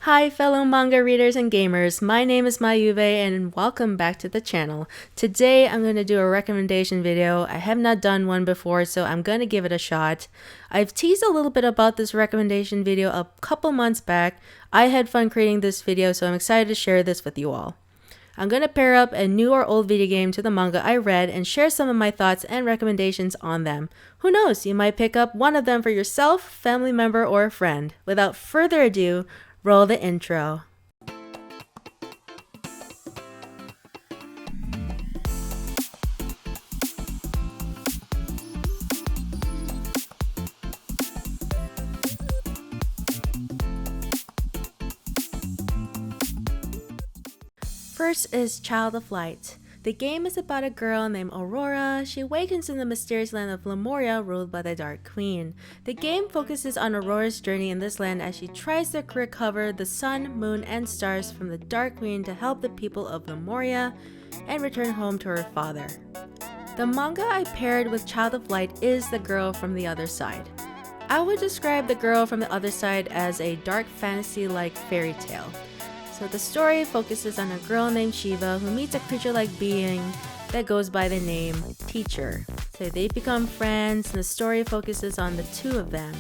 Hi fellow manga readers and gamers, my name is Mayube and welcome back to the channel. Today I'm going to do a recommendation video. I have not done one before, so I'm going to give it a shot. I've teased a little bit about this recommendation video a couple months back. I had fun creating this video, so I'm excited to share this with you all. I'm going to pair up a new or old video game to the manga I read and share some of my thoughts and recommendations on them. Who knows, you might pick up one of them for yourself, family member, or a friend. Without further ado, roll the intro. First is Child of Light. The game is about a girl named Aurora. She awakens in the mysterious land of Lemuria ruled by the Dark Queen. The game focuses on Aurora's journey in this land as she tries to recover the sun, moon, and stars from the Dark Queen to help the people of Lemuria and return home to her father. The manga I paired with Child of Light is The Girl from the Other Side. I would describe The Girl from the Other Side as a dark fantasy-like fairy tale. So the story focuses on a girl named Shiva who meets a creature-like being that goes by the name Teacher. So they become friends and the story focuses on the two of them.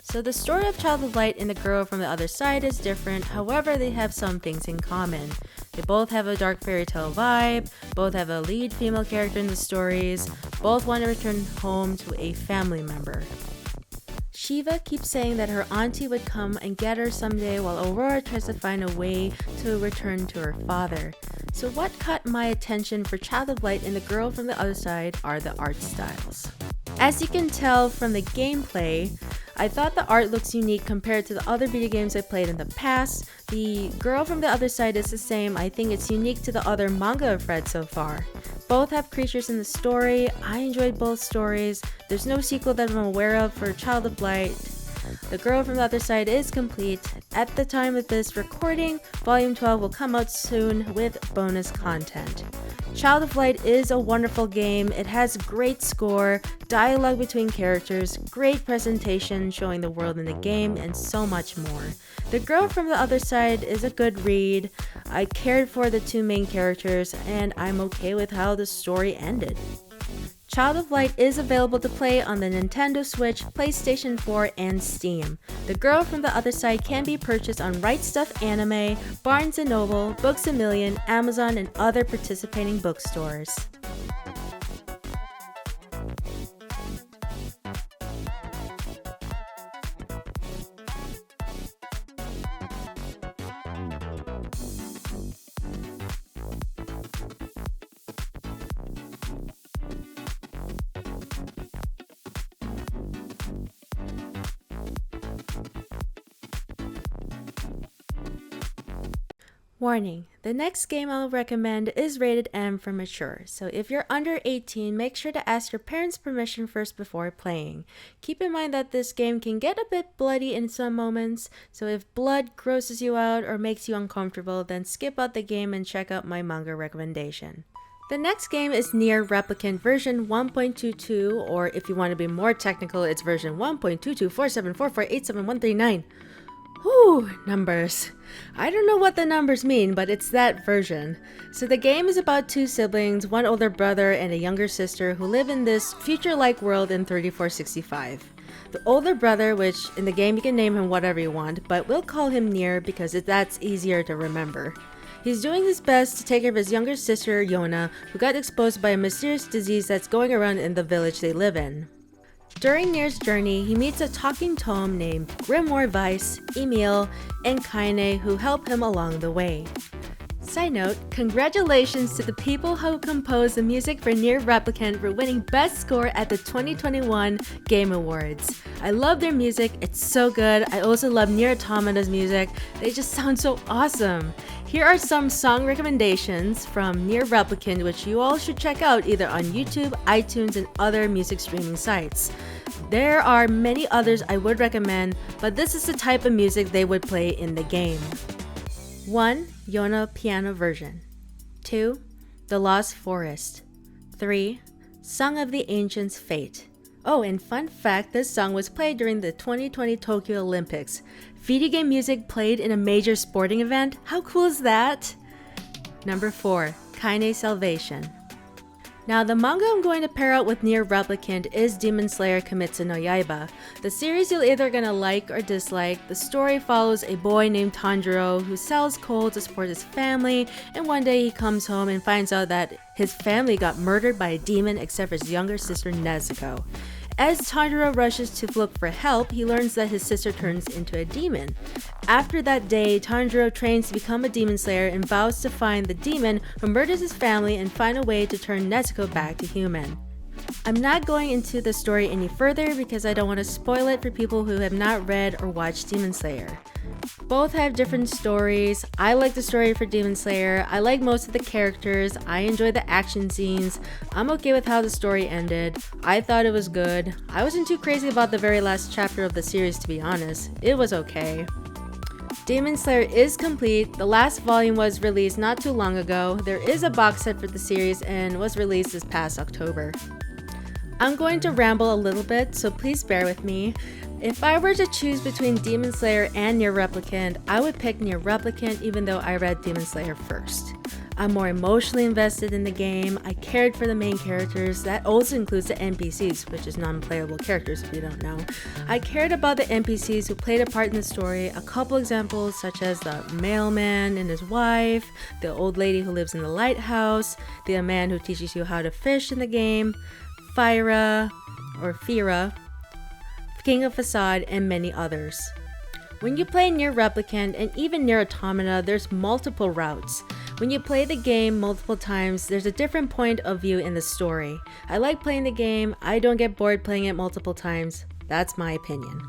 So the story of Child of Light and The Girl from the Other Side is different, however they have some things in common. They both have a dark fairy tale vibe, both have a lead female character in the stories, both want to return home to a family member. Shiva keeps saying that her auntie would come and get her someday while Aurora tries to find a way to return to her father. So what caught my attention for Child of Light and The Girl from the Other Side are the art styles. As you can tell from the gameplay, I thought the art looks unique compared to the other video games I played in the past. The Girl from the Other Side is the same. I think it's unique to the other manga I've read so far. Both have creatures in the story. I enjoyed both stories. There's no sequel that I'm aware of for Child of Light. The Girl from the Other Side is complete. At the time of this recording, Volume 12 will come out soon with bonus content. Child of Light is a wonderful game. It has great score, dialogue between characters, great presentation showing the world in the game, and so much more. The Girl from the Other Side is a good read. I cared for the two main characters, and I'm okay with how the story ended. Child of Light is available to play on the Nintendo Switch, PlayStation 4, and Steam. The Girl from the Other Side can be purchased on Right Stuff Anime, Barnes & Noble, Books A Million, Amazon, and other participating bookstores. Warning, the next game I'll recommend is rated M for mature, so if you're under 18, make sure to ask your parents' permission first before playing. Keep in mind that this game can get a bit bloody in some moments, so if blood grosses you out or makes you uncomfortable, then skip out the game and check out my manga recommendation. The next game is Nier Replicant version 1.22, or if you want to be more technical, it's version 1.22474487139. Whew, numbers. I don't know what the numbers mean, but it's that version. So the game is about two siblings, one older brother and a younger sister who live in this future-like world in 3465. The older brother, which in the game you can name him whatever you want, but we'll call him Nier because that's easier to remember. He's doing his best to take care of his younger sister, Yona, who got exposed by a mysterious disease that's going around in the village they live in. During Nier's journey, he meets a talking tome named Grimoire Weiss, Emil, and Kaine who help him along the way. Side note, congratulations to the people who composed the music for Nier Replicant for winning Best Score at the 2021 Game Awards. I love their music, it's so good. I also love Nier Automata's music, they just sound so awesome. Here are some song recommendations from Nier Replicant which you all should check out either on YouTube, iTunes, and other music streaming sites. There are many others I would recommend, but this is the type of music they would play in the game. 1. Yona piano version. 2. The Lost Forest. 3. Song of the Ancients' Fate. Oh, and fun fact, this song was played during the 2020 Tokyo Olympics. Video game music played in a major sporting event? How cool is that? Number 4. Kaine Salvation. Now, the manga I'm going to pair out with Nier Replicant is Demon Slayer Kimetsu no Yaiba. The series you're either gonna like or dislike. The story follows a boy named Tanjiro who sells coal to support his family, and one day he comes home and finds out that his family got murdered by a demon except for his younger sister Nezuko. As Tanjiro rushes to look for help, he learns that his sister turns into a demon. After that day, Tanjiro trains to become a demon slayer and vows to find the demon who murders his family and find a way to turn Nezuko back to human. I'm not going into the story any further because I don't want to spoil it for people who have not read or watched Demon Slayer. Both have different stories. I like the story for Demon Slayer. I like most of the characters. I enjoy the action scenes. I'm okay with how the story ended. I thought it was good. I wasn't too crazy about the very last chapter of the series, to be honest. It was okay. Demon Slayer is complete. The last volume was released not too long ago. There is a box set for the series and was released this past October. I'm going to ramble a little bit, so please bear with me. If I were to choose between Demon Slayer and Nier Replicant, I would pick Nier Replicant even though I read Demon Slayer first. I'm more emotionally invested in the game. I cared for the main characters. That also includes the NPCs, which is non-playable characters if you don't know. I cared about the NPCs who played a part in the story. A couple examples such as the mailman and his wife, the old lady who lives in the lighthouse, the man who teaches you how to fish in the game, Fira, King of Facade, and many others. When you play Nier Replicant and even Nier Automata, there's multiple routes. When you play the game multiple times, there's a different point of view in the story. I like playing the game. I don't get bored playing it multiple times. That's my opinion.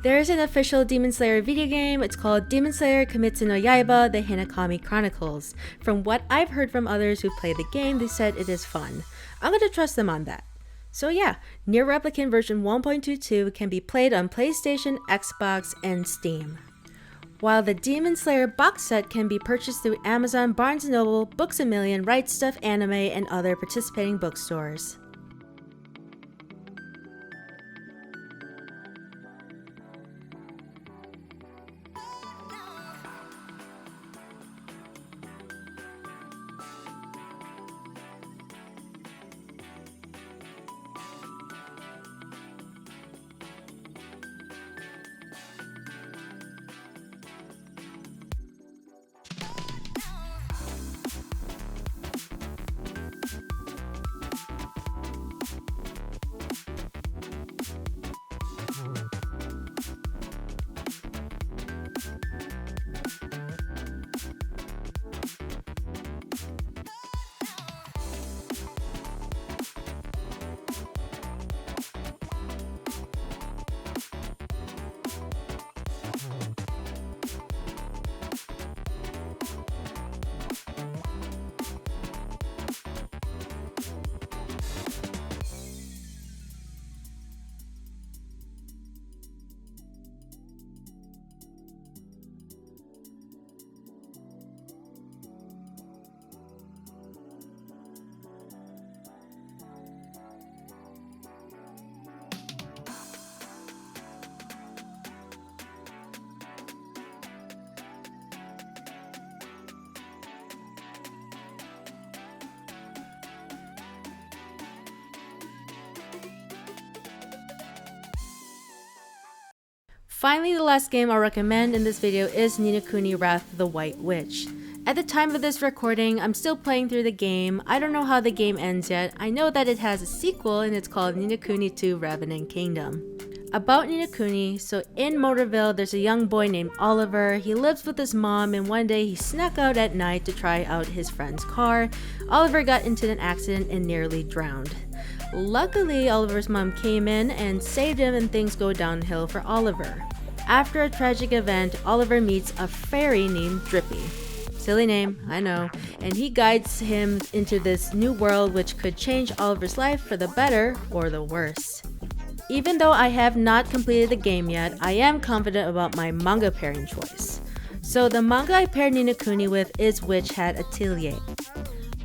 There is an official Demon Slayer video game. It's called Demon Slayer Kimetsu no Yaiba, the Hinokami Chronicles. From what I've heard from others who played the game, they said it is fun. I'm gonna trust them on that. So yeah, Nier Replicant version 1.22 can be played on PlayStation, Xbox, and Steam. While the Demon Slayer box set can be purchased through Amazon, Barnes & Noble, Books A Million, Right Stuff Anime, and other participating bookstores. Finally, the last game I'll recommend in this video is No Kuni Wrath of the White Witch. At the time of this recording, I'm still playing through the game. I don't know how the game ends yet. I know that it has a sequel and it's called No Kuni 2 Revenant Kingdom. About No Kuni, so in Motorville there's a young boy named Oliver. He lives with his mom and one day he snuck out at night to try out his friend's car. Oliver got into an accident and nearly drowned. Luckily, Oliver's mom came in and saved him and things go downhill for Oliver. After a tragic event, Oliver meets a fairy named Drippy. Silly name, I know. And he guides him into this new world which could change Oliver's life for the better or the worse. Even though I have not completed the game yet, I am confident about my manga pairing choice. So the manga I paired No Kuni with is Witch Hat Atelier.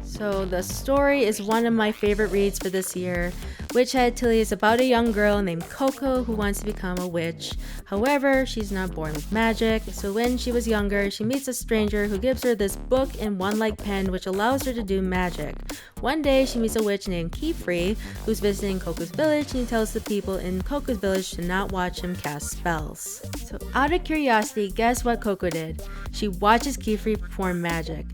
So the story is one of my favorite reads for this year. Witch Hat Atelier is about a young girl named Coco who wants to become a witch. However, she's not born with magic, so when she was younger, she meets a stranger who gives her this book and one-like pen which allows her to do magic. One day, she meets a witch named Keyfree who's visiting Coco's village, and he tells the people in Coco's village to not watch him cast spells. So out of curiosity, guess what Coco did? She watches Keyfree perform magic.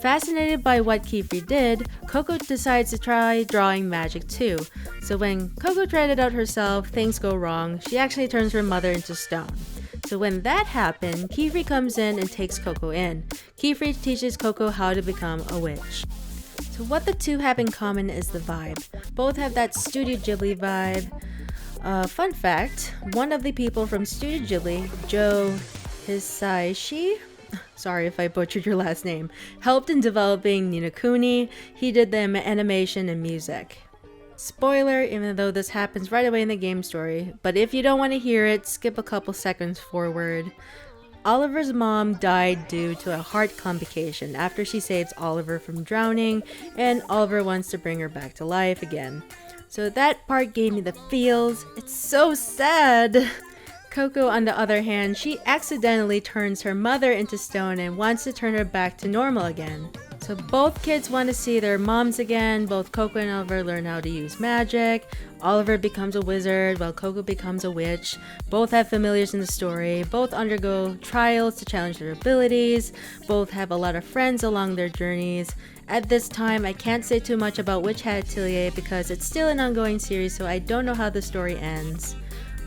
Fascinated by what Keyfree did, Coco decides to try drawing magic too. So when Coco tried it out herself, things go wrong. She actually turns her mother into stone. So when that happened, Keyfree comes in and takes Coco in. Keyfree teaches Coco how to become a witch. So what the two have in common is the vibe. Both have that Studio Ghibli vibe. Fun fact, one of the people from Studio Ghibli, Joe Hisaishi, sorry if I butchered your last name, helped in developing No Kuni. He did the animation and music. Spoiler, even though this happens right away in the game story, but if you don't want to hear it, skip a couple seconds forward. Oliver's mom died due to a heart complication after she saves Oliver from drowning, and Oliver wants to bring her back to life again. So that part gave me the feels. It's so sad! Coco, on the other hand, she accidentally turns her mother into stone and wants to turn her back to normal again. So both kids want to see their moms again. Both Coco and Oliver learn how to use magic. Oliver becomes a wizard while Coco becomes a witch. Both have familiars in the story. Both undergo trials to challenge their abilities. Both have a lot of friends along their journeys. At this time, I can't say too much about Witch Hat Atelier because it's still an ongoing series, so I don't know how the story ends.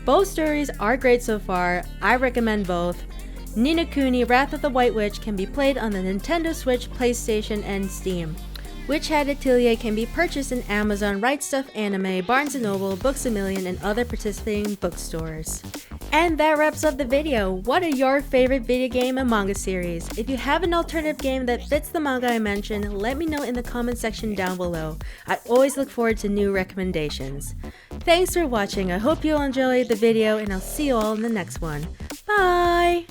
Both stories are great so far. I recommend both. Ni no Kuni Wrath of the White Witch can be played on the Nintendo Switch, PlayStation, and Steam. Witch Hat Atelier can be purchased in Amazon, Right Stuf Anime, Barnes & Noble, Books A Million, and other participating bookstores. And that wraps up the video. What are your favorite video game and manga series? If you have an alternative game that fits the manga I mentioned, let me know in the comment section down below. I always look forward to new recommendations. Thanks for watching. I hope you enjoyed the video, and I'll see you all in the next one. Bye!